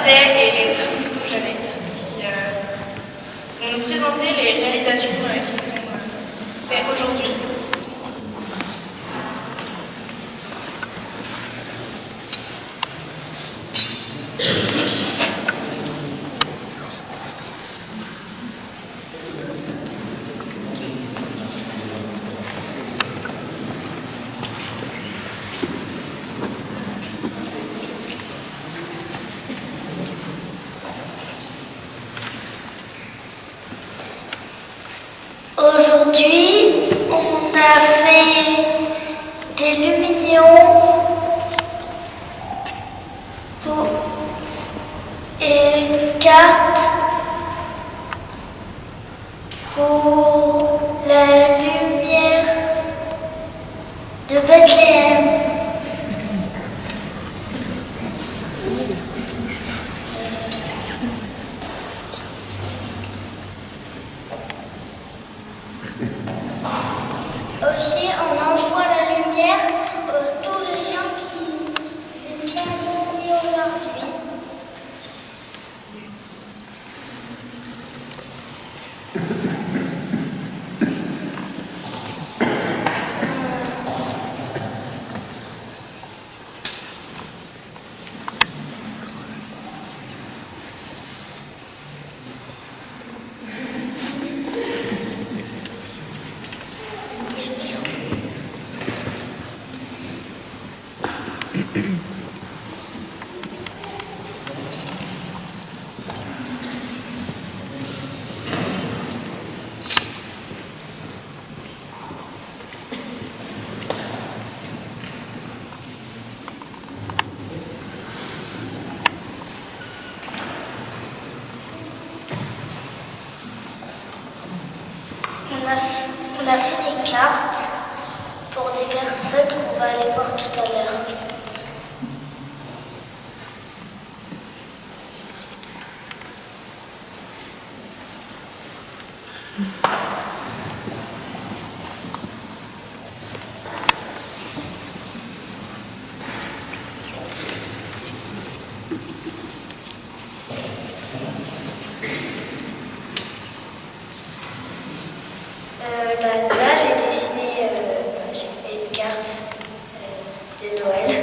Bardet et les deux photojanettes qui vont nous présenter les réalisations qu'ils ont faites aujourd'hui. Aujourd'hui, on a fait des luminions et une carte pour la lumière de Bethléem. Aussi, on envoie la lumière à tous les gens qui viennent ici aujourd'hui. On a fait des cartes pour des personnes qu'on va aller voir tout à l'heure. Là, j'ai dessiné, j'ai fait une carte de Noël.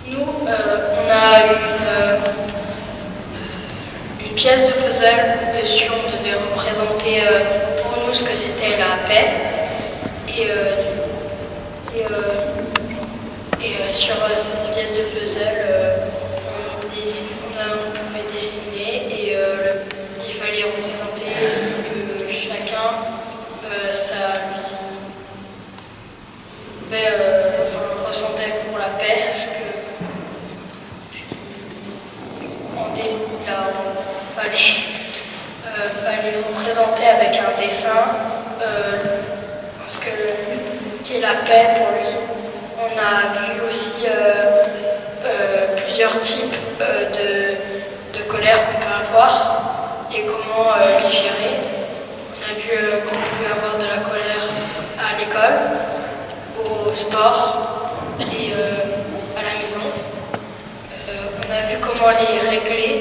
Nous, on a une pièce de puzzle. Dessus, on devait représenter pour nous ce que c'était la paix. Et sur cette pièce de puzzle, on pouvait dessiner et il fallait représenter ce que chacun, ça lui ressentait pour la paix, fallait représenter avec un dessin ce qui est la paix pour lui. On a vu aussi plusieurs types de colère qu'on peut avoir et comment les gérer. On a vu qu'on pouvait avoir de la colère à l'école, au sport et à la maison. On a vu comment les régler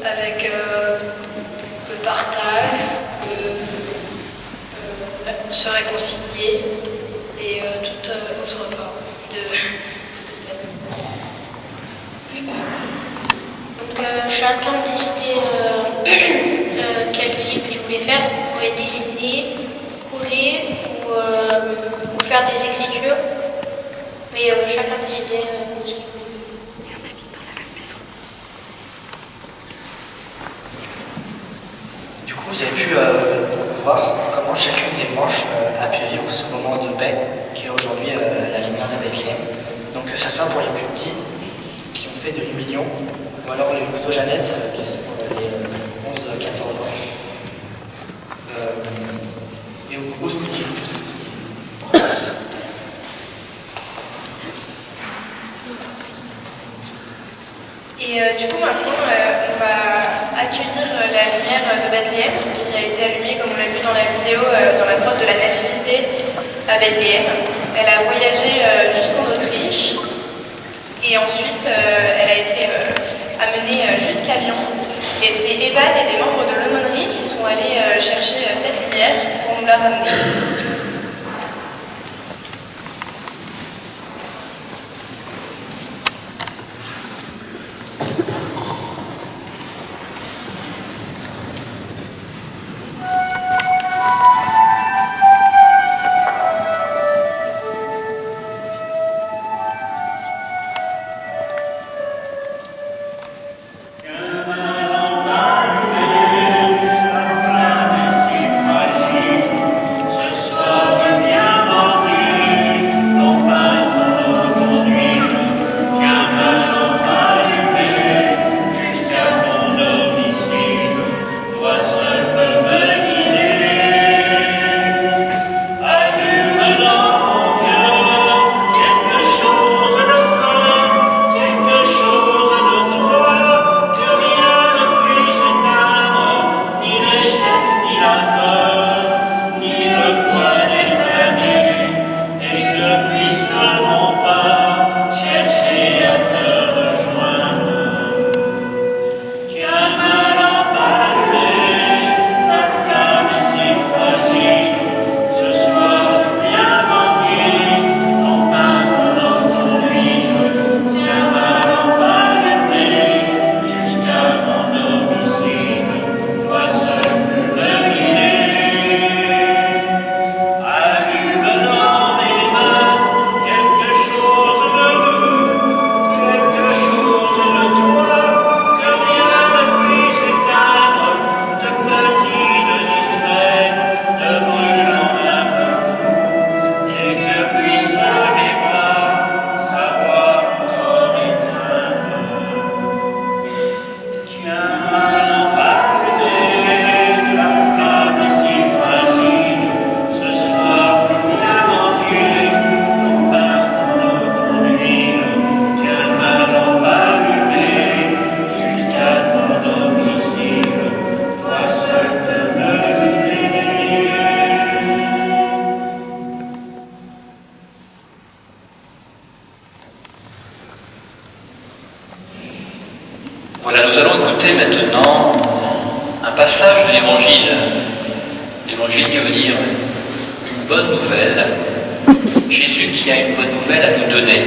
avec le partage, se réconcilier et toute autre forme de... Donc chacun décidait quel type il voulait faire. Vous pouvez dessiner, coller ou faire des écritures. Mais chacun décidait ce qu'il voulait. Et on habite dans la même maison. Du coup, vous avez pu voir comment chacune des branches a pu vivre ce moment de paix qui est aujourd'hui la lumière de Bethléem. Donc que ce soit pour les plus petits qui ont fait de l'humilion ou alors les photojanettes qui sont pour les 11-14 ans. Et au Squeezie. Et du coup maintenant on va accueillir la lumière de Bethléem qui a été allumée, comme on l'a vu dans la vidéo, dans la grotte de la Nativité à Bethléem. Elle a voyagé jusqu'en Autriche et ensuite elle a été amenée jusqu'à Lyon. Et c'est Evan et des membres de l'aumônerie qui sont allés chercher cette lumière pour nous la ramener. Voilà, nous allons écouter maintenant un passage de l'Évangile. L'Évangile qui veut dire une bonne nouvelle. Jésus qui a une bonne nouvelle à nous donner.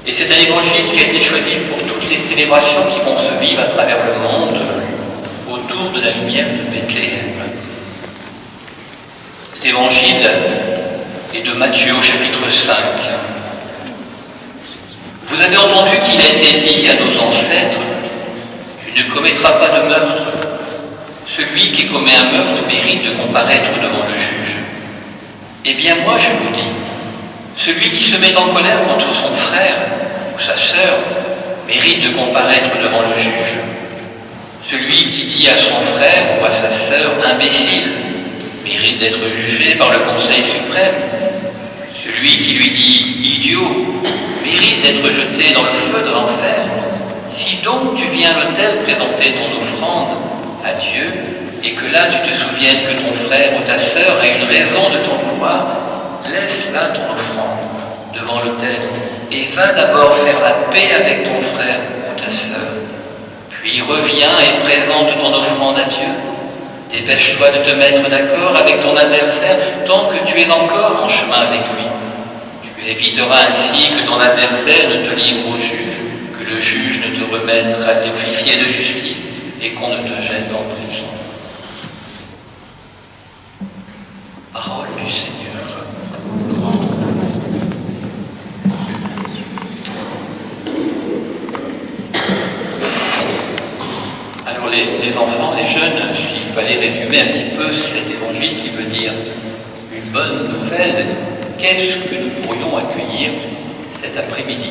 Et c'est un Évangile qui a été choisi pour toutes les célébrations qui vont se vivre à travers le monde autour de la lumière de Bethléem. Cet Évangile est de Matthieu au chapitre 5. Vous avez entendu qu'il a été dit à nos ancêtres, tu ne commettras pas de meurtre. Celui qui commet un meurtre mérite de comparaître devant le juge. Eh bien moi je vous dis, celui qui se met en colère contre son frère ou sa sœur mérite de comparaître devant le juge. Celui qui dit à son frère ou à sa sœur imbécile mérite d'être jugé par le Conseil suprême. Celui qui lui dit idiot mérite d'être jeté dans le feu de l'enfer. Si donc tu viens à l'autel présenter ton offrande à Dieu, et que là tu te souviennes que ton frère ou ta sœur a une raison de t'en vouloir, laisse là ton offrande devant l'autel, et va d'abord faire la paix avec ton frère ou ta sœur. Puis reviens et présente ton offrande à Dieu. Dépêche-toi de te mettre d'accord avec ton adversaire tant que tu es encore en chemin avec lui. Tu éviteras ainsi que ton adversaire ne te livre au juge, que le juge ne te remette à l'officier de justice et qu'on ne te jette en prison. Parole du Seigneur. Alors les enfants, les jeunes, s'il fallait résumer un petit peu cet évangile qui veut dire une bonne nouvelle, qu'est-ce que nous pourrions accueillir cet après-midi?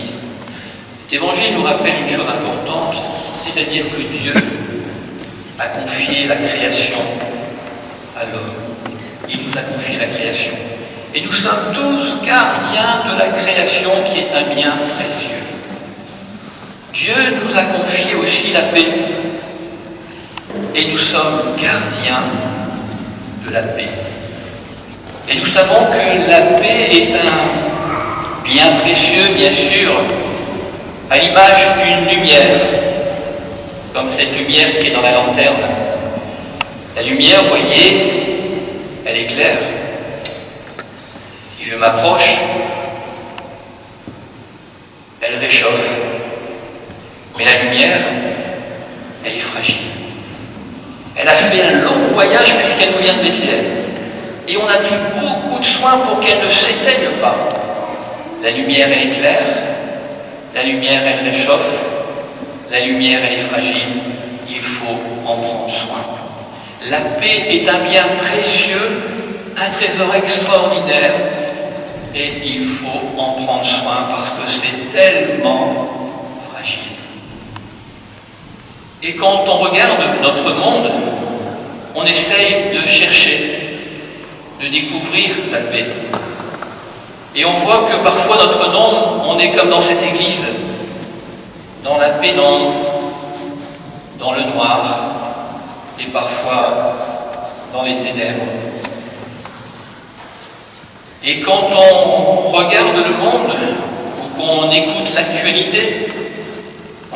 Cet évangile nous rappelle une chose importante, c'est-à-dire que Dieu a confié la création à l'homme. Il nous a confié la création. Et nous sommes tous gardiens de la création qui est un bien précieux. Dieu nous a confié aussi la paix. et nous sommes gardiens de la paix. Et nous savons que la paix est un bien précieux, bien sûr, à l'image d'une lumière, comme cette lumière qui est dans la lanterne. La lumière, vous voyez, elle est claire. Si je m'approche, elle réchauffe. Mais la lumière, elle est fragile. Elle a fait un long voyage puisqu'elle nous vient de Bethléem. Et on a pris beaucoup de soin pour qu'elle ne s'éteigne pas. La lumière, elle est claire. La lumière, elle réchauffe. La lumière, elle est fragile. Il faut en prendre soin. La paix est un bien précieux, un trésor extraordinaire. Et il faut en prendre soin parce que c'est tellement fragile. Et quand on regarde notre monde, on essaye de chercher, de découvrir la paix. Et on voit que parfois notre monde, on est comme dans cette église, dans la pénombre, dans le noir, et parfois dans les ténèbres. Et quand on regarde le monde, ou qu'on écoute l'actualité,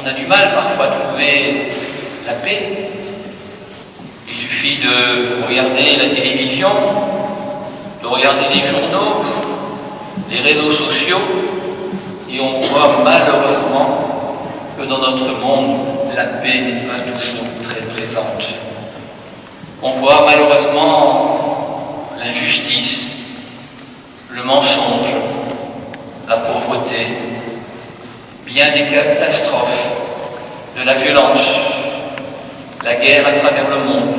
on a du mal parfois à trouver la paix. Il suffit de regarder la télévision, de regarder les journaux, les réseaux sociaux, et on voit malheureusement que dans notre monde, la paix n'est pas toujours très présente. On voit malheureusement l'injustice, le mensonge, la pauvreté, bien des catastrophes, de la violence, la guerre à travers le monde.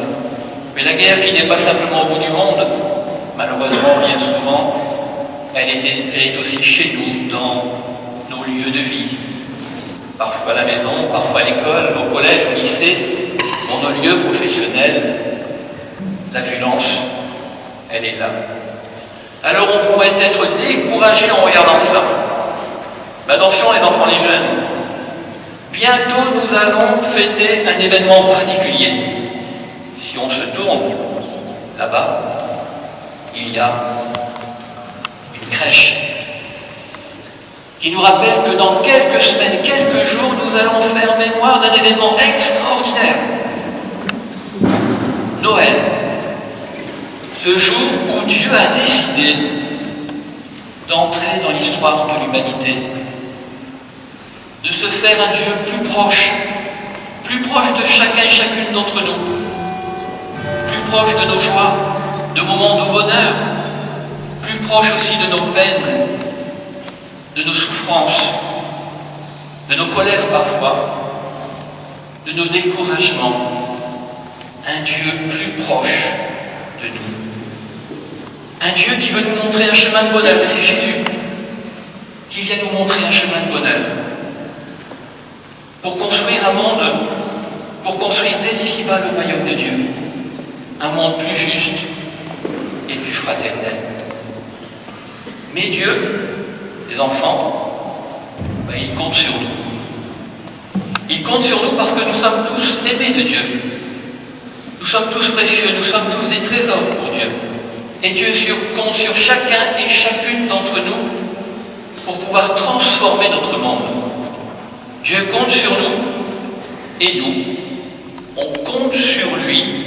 Mais la guerre qui n'est pas simplement au bout du monde, malheureusement, bien souvent, elle est aussi chez nous, dans nos lieux de vie. Parfois à la maison, parfois à l'école, au collège, au lycée, dans nos lieux professionnels, la violence, elle est là. Alors on pourrait être découragé en regardant cela. Mais attention les enfants, les jeunes. Bientôt nous allons fêter un événement particulier. Si on se tourne là-bas, il y a une crèche qui nous rappelle que dans quelques semaines, quelques jours, nous allons faire mémoire d'un événement extraordinaire. Noël. Ce jour où Dieu a décidé d'entrer dans l'histoire de l'humanité, de se faire un Dieu plus proche de chacun et chacune d'entre nous, plus proche de nos joies, de moments de bonheur, plus proche aussi de nos peines, de nos souffrances, de nos colères parfois, de nos découragements. Un Dieu plus proche de nous. Un Dieu qui veut nous montrer un chemin de bonheur, et c'est Jésus qui vient nous montrer un chemin de bonheur. Pour construire un monde, pour construire dès ici-bas le royaume de Dieu. Un monde plus juste et plus fraternel. Mais Dieu, les enfants, il compte sur nous. Il compte sur nous parce que nous sommes tous aimés de Dieu. Nous sommes tous précieux, nous sommes tous des trésors pour Dieu. Et Dieu compte sur chacun et chacune d'entre nous pour pouvoir transformer notre monde. Dieu compte sur nous et nous, on compte sur lui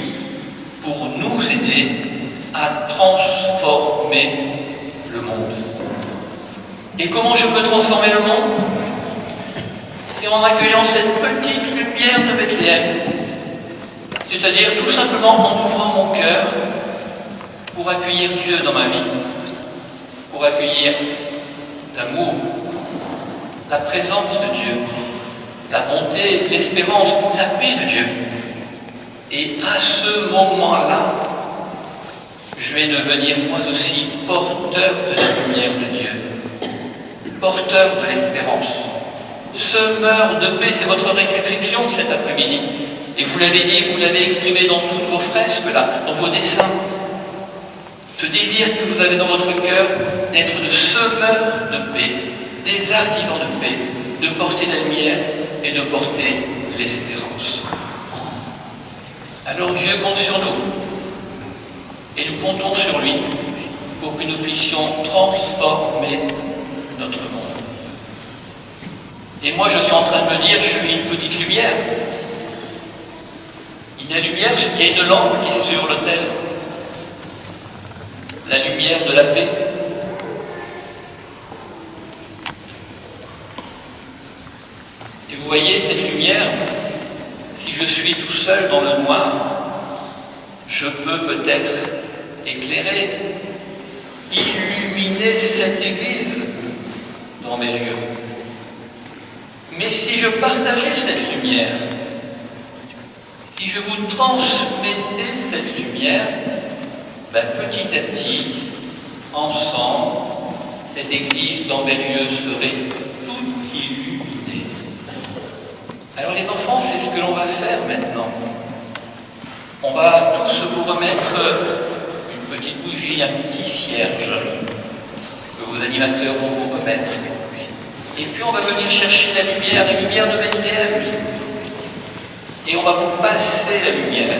pour nous aider à transformer le monde. Et comment je peux transformer le monde? C'est en accueillant cette petite lumière de Bethléem. C'est-à-dire tout simplement en ouvrant mon cœur pour accueillir Dieu dans ma vie, pour accueillir l'amour, la présence de Dieu, la bonté, l'espérance, la paix de Dieu. Et à ce moment-là, je vais devenir moi aussi porteur de la lumière de Dieu, porteur de l'espérance, semeur de paix. C'est votre réflexion cet après-midi. Et vous l'avez dit, vous l'avez exprimé dans toutes vos fresques là, dans vos dessins. Ce désir que vous avez dans votre cœur d'être de semeurs de paix, des artisans de paix, de porter la lumière et de porter l'espérance. Alors Dieu compte sur nous, et nous comptons sur lui pour que nous puissions transformer notre monde. Et moi, je suis en train de me dire, je suis une petite lumière. Il y a lumière, il y a une lampe qui est sur l'autel. La lumière de la paix. Et vous voyez, cette lumière, si je suis tout seul dans le noir, je peux peut-être éclairer, illuminer cette église dans mes lieux. Mais si je partageais cette lumière, si je vous transmettais cette lumière, petit à petit, ensemble, cette église d'Ambérieux serait toute illuminée. Alors les enfants, c'est ce que l'on va faire maintenant. On va tous vous remettre une petite bougie, un petit cierge que vos animateurs vont vous remettre. Et puis on va venir chercher la lumière de Bethléem. Et on va vous passer la lumière.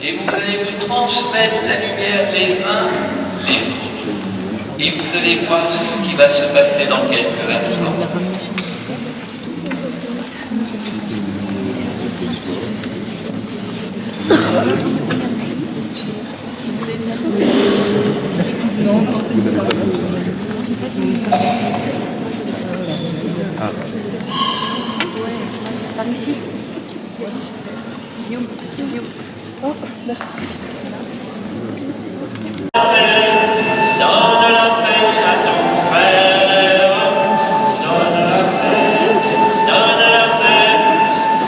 Et vous allez vous transmettre la lumière les uns les autres. Et vous allez voir ce qui va se passer dans quelques instants. Par ici. Oh, merci. Donne la paix à ton frère. Donne la paix. Donne la paix.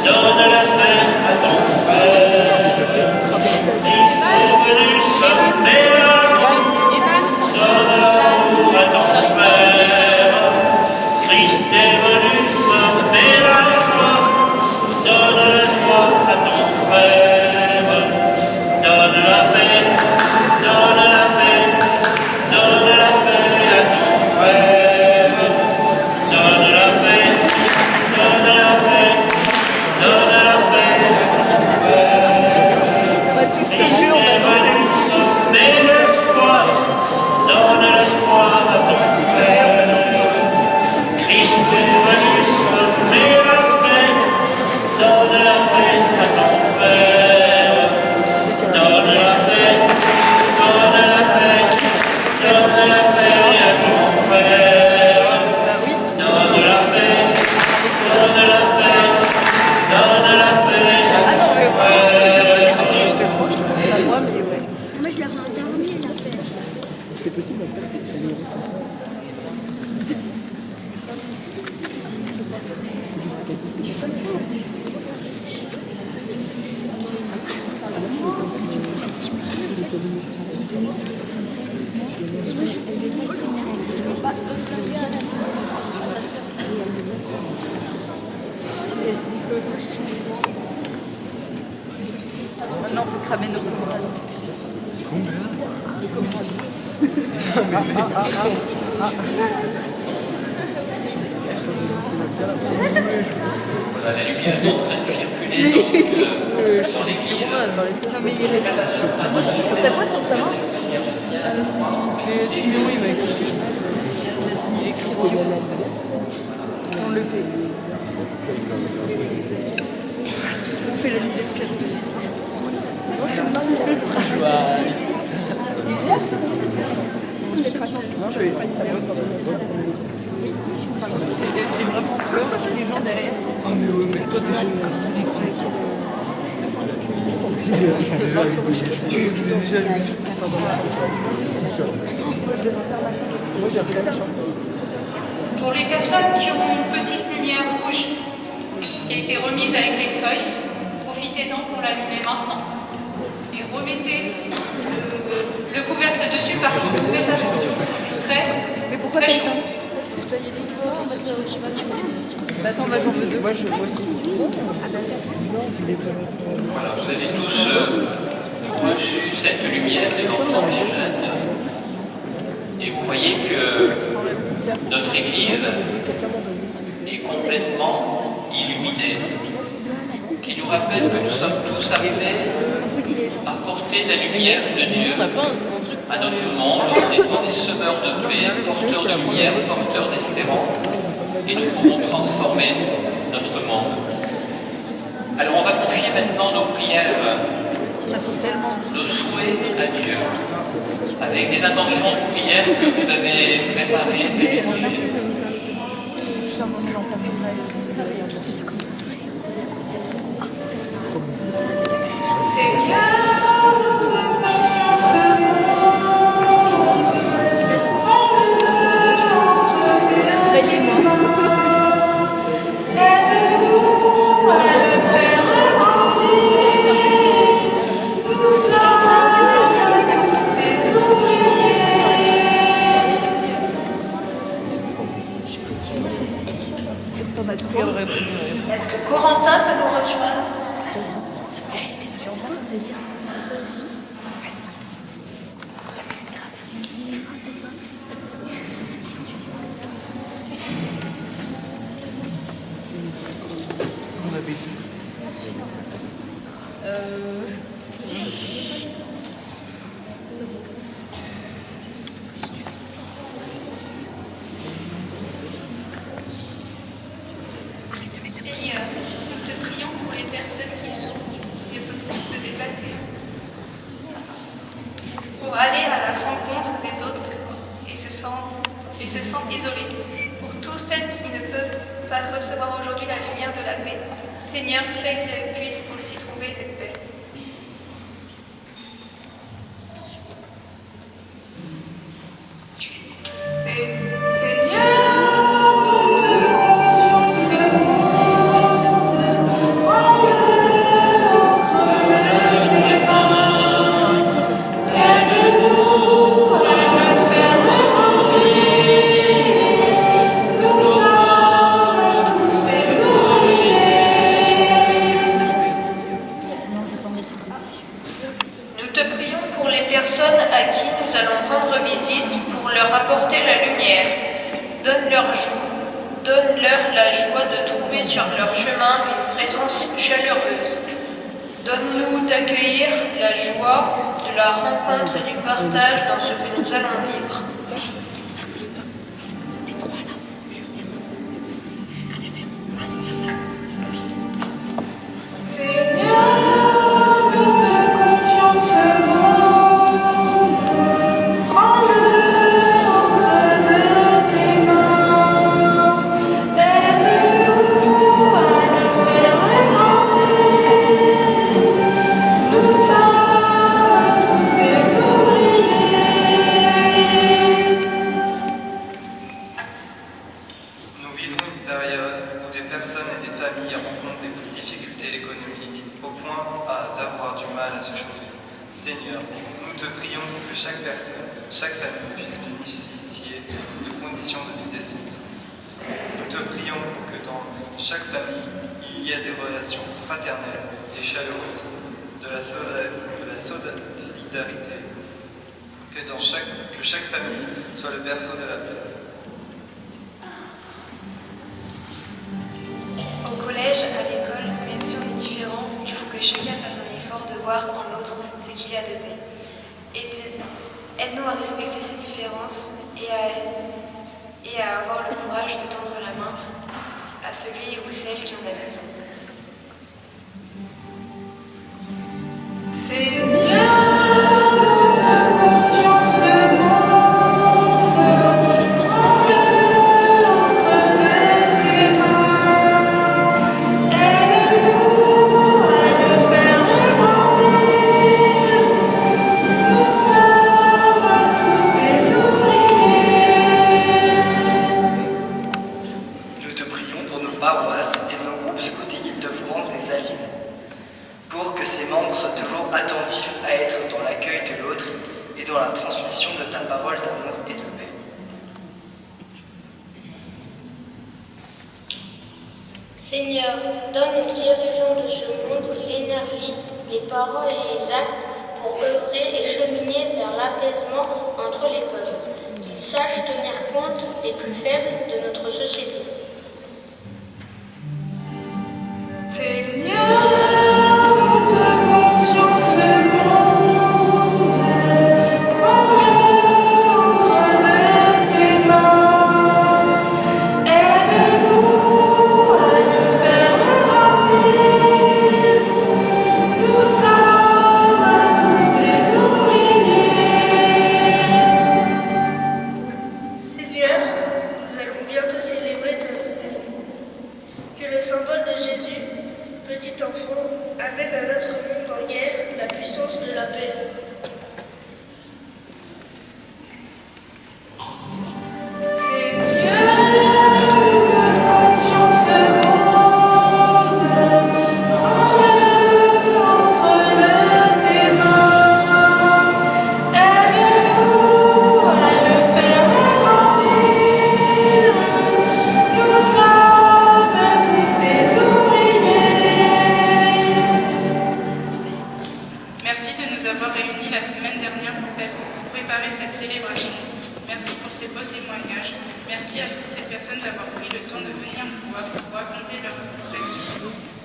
Donne la paix à ton frère. Il est venu sauver la vie. Donne l'amour à ton frère. Christ est venu sauver la joie. Donne la joie à ton frère. Donne la paix. Donne la paix. Donne la paix à ton frère. Donne la paix. Donne la paix. Donne la paix à ton frère. Christ est venu sauver l'espoir. Donne l'espoir à ton frère. Christ est venu sauver la paix. Donne la paix à ton frère. Donne la paix. Donne la paix. Donne la paix à ton frère. Donne la paix. Donne la paix. Donne la paix à ton frère. Moi, mais ouais. Moi, je l'avais endormi, la paix. C'est possible, après, c'est mieux. Maintenant, on peut cramer nos courants. Voilà, la lumière est en train de circuler dans l'église. Non, mais il est là. T'as quoi sur ta main? Sinon, il va écouter. Il est Christian. On le paye. On fait la nuit d'escalade. Moi, je suis pas non, je vais pas dire ça. J'ai vraiment peur qu'il y ait des gens derrière. Ah, mais ouais, mais toi, t'es jeune. Tu faisais déjà lui. Moi, j'ai appelé la chambre. Pour les personnes qui ont une petite lumière rouge qui a été remise avec les feuilles, profitez-en pour l'allumer maintenant. Et remettez le couvercle dessus, par contre, faites attention, c'est très, très chaud. Parce que je dois y aller dehors, on va dire au chemin. Attends, j'en veux deux. Moi, je vois aussi. Voilà, vous avez tous reçu cette lumière des enfants, des jeunes. Et vous voyez que notre église est complètement illuminée. qui nous rappelle que nous sommes tous appelés à porter la lumière de Dieu à notre monde en étant des semeurs de paix, porteurs de lumière, porteurs d'espérance, et nous pourrons transformer notre monde. Alors on va confier maintenant nos prières, nos souhaits à Dieu, avec des intentions de prière que vous avez préparées et rédigées. Est-ce que Corentin peut nous rejoindre? Seigneur, nous te prions pour les personnes qui ne peuvent plus se déplacer, pour aller à la rencontre des autres et se sentent isolés, pour tous celles qui ne peuvent pas recevoir aujourd'hui la lumière de la paix. Seigneur, fais qu'elles puissent aussi trouver cette paix. À qui nous allons rendre visite pour leur apporter la lumière. Donne-leur la joie de trouver sur leur chemin une présence chaleureuse. Donne-nous d'accueillir la joie de la rencontre et du partage dans ce que nous allons vivre. Seigneur, nous te prions pour que chaque personne, chaque famille puisse bénéficier de conditions de vie décentes. Nous te prions pour que dans chaque famille, il y ait des relations fraternelles et chaleureuses, de la solidarité, que chaque famille soit le berceau de la paix. Au collège, à l'école, même si on est différent, il faut que chacun fasse un effort de voir en l'autre ce qu'il y a de paix. Aide-nous à respecter ces différences et à avoir le courage de tendre la main à celui ou celle qui en a besoin. Seigneur, nous te confions ce monde, prends-le au creux de tes mains, aide-nous à le faire grandir. Nous sommes tous des ouvriers. Nous te prions pour nos paroisses et nos groupes scouts et guides de France des Alliés, pour que ses membres soient toujours attentifs à être dans l'accueil de l'autre et dans la transmission de ta parole d'amour et de paix. Seigneur, donne aux dirigeants de ce monde l'énergie, les paroles et les actes pour œuvrer et cheminer vers l'apaisement entre les peuples, qu'ils sachent tenir compte des plus faibles de notre société. Seigneur, le symbole de Jésus, petit enfant, amène à notre monde en guerre la puissance de la paix. Merci de nous avoir réunis la semaine dernière pour préparer cette célébration. Merci pour ces beaux témoignages. Merci à toutes ces personnes d'avoir pris le temps de venir nous voir pour raconter leurs expériences.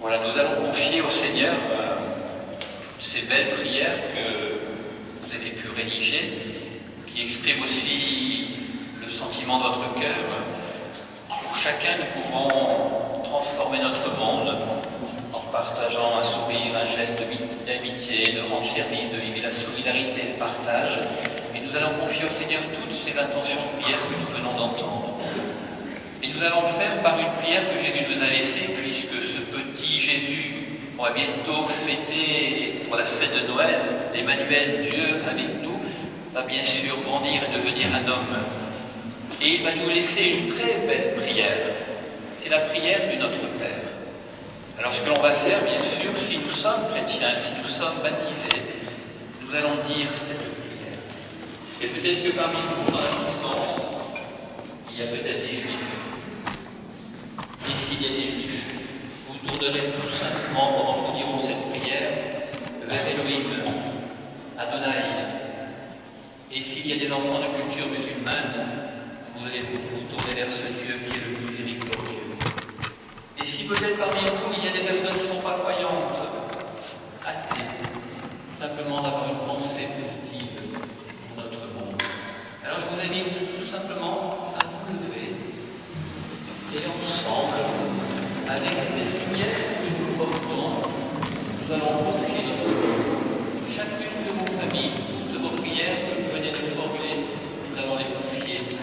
Voilà, nous allons confier au Seigneur ces belles prières que vous avez pu rédiger, qui expriment aussi le sentiment de votre cœur. Pour chacun, nous pouvons transformer notre monde en partageant un sourire, un geste d'amitié, de rendre service, de vivre la solidarité, le partage. Et nous allons confier au Seigneur toutes ces intentions de prière que nous venons d'entendre. Et nous allons le faire par une prière que Jésus nous a laissée, puisque ce petit Jésus qu'on va bientôt fêter pour la fête de Noël, l'Emmanuel, Dieu avec nous, va bien sûr grandir et devenir un homme. Et il va nous laisser une très belle prière. C'est la prière du Notre Père. Alors ce que l'on va faire, bien sûr, si nous sommes chrétiens, si nous sommes baptisés, nous allons dire cette prière. Et peut-être que parmi vous, dans l'assistance, il y a peut-être des Juifs. Et s'il y a des Juifs, vous tournerez tout simplement, pendant que nous dirons cette prière, vers Elohim, Adonai. Et s'il y a des enfants de culture musulmane, vous allez vous tourner vers ce Dieu qui est le miséricordieux. Et si peut-être parmi vous, il y a des personnes qui ne sont pas croyantes, athées, simplement d'avoir une pensée positive pour notre monde. Alors je vous invite tout simplement à vous lever et ensemble, avec cette lumière que nous portons, nous allons confier notre vie. Chacune de vos familles, toutes vos prières que vous venez de formuler, nous allons les confier à Dieu.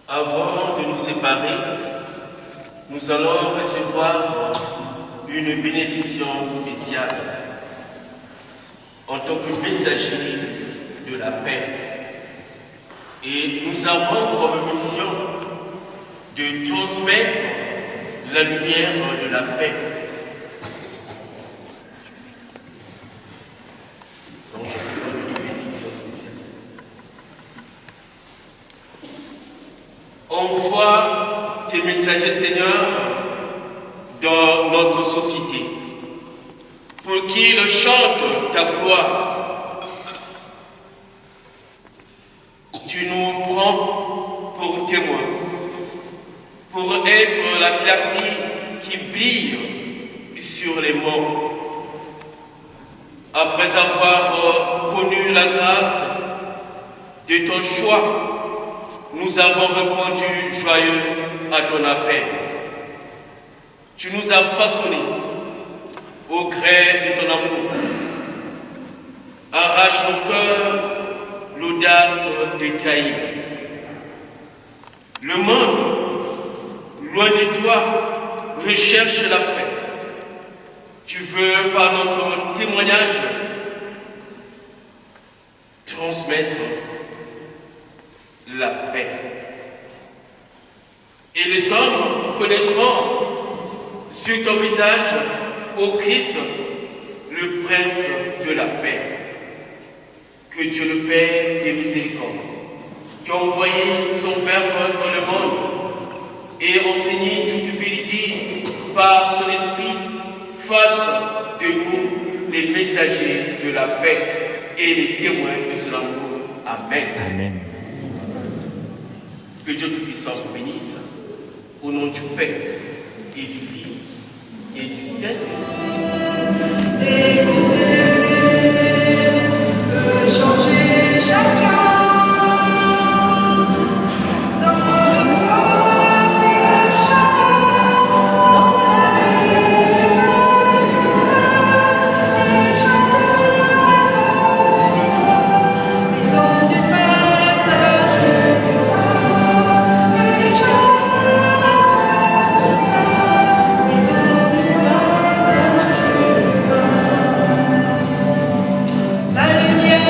Avant de nous séparer, nous allons recevoir une bénédiction spéciale en tant que messager de la paix. Et nous avons comme mission de transmettre la lumière de la paix. Donc je vous donne une bénédiction spéciale. Envoie tes messagers, Seigneur, dans notre société, pour qu'ils chantent ta gloire. tu nous prends pour témoins, pour être la clarté qui brille sur les morts. Après avoir connu la grâce de ton choix, nous avons répondu joyeux à ton appel. Tu nous as façonnés au gré de ton amour. Arrache nos cœurs l'audace de trahir. Le monde, loin de toi, recherche la paix. Tu veux, par notre témoignage, transmettre la paix. Et les hommes connaîtront sur ton visage, ô Christ, le prince de la paix. Que Dieu le Père des miséricordes, qui a envoyé son Verbe dans le monde et enseigné toute vérité par son Esprit, fasse de nous les messagers de la paix et les témoins de son amour. Amen. Amen. Que Dieu Tout-Puissant vous bénisse, au nom du Père et du Fils et du Saint-Esprit. Changer chacun dans le froid, c'est le chacun dans la vie, et chacun a son devoir, maison du partage du roi, et chacun a son devoir, maison du partage du roi. La lumière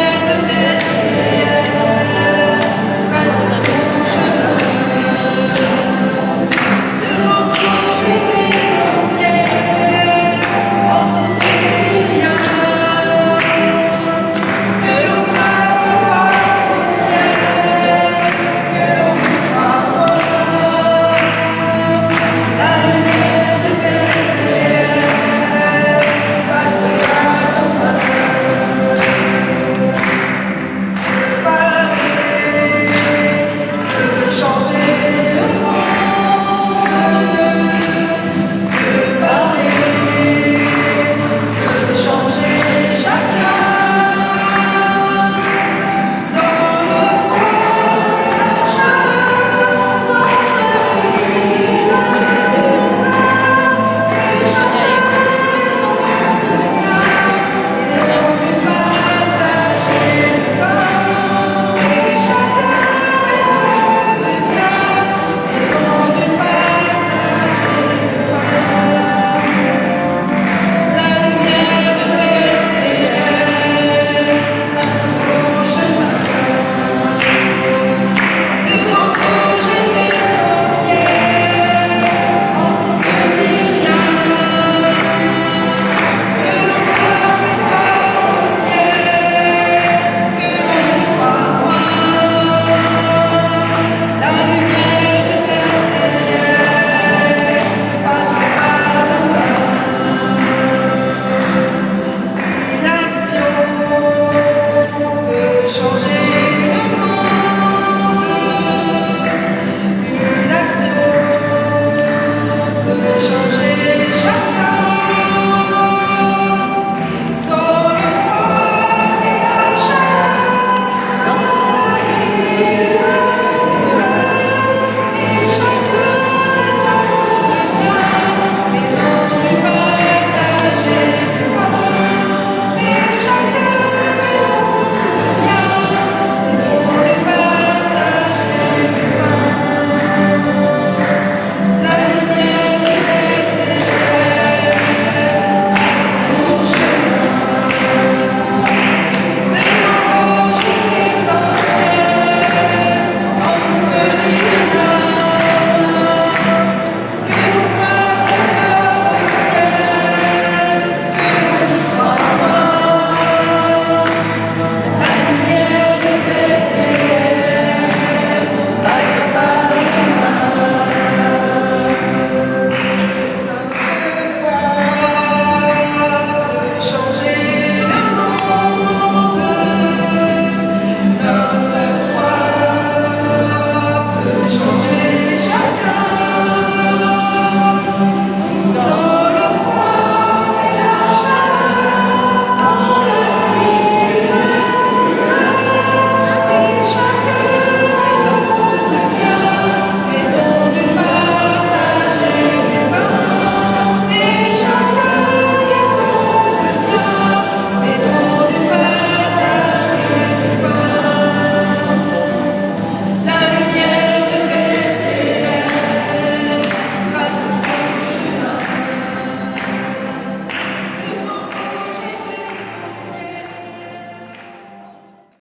changer.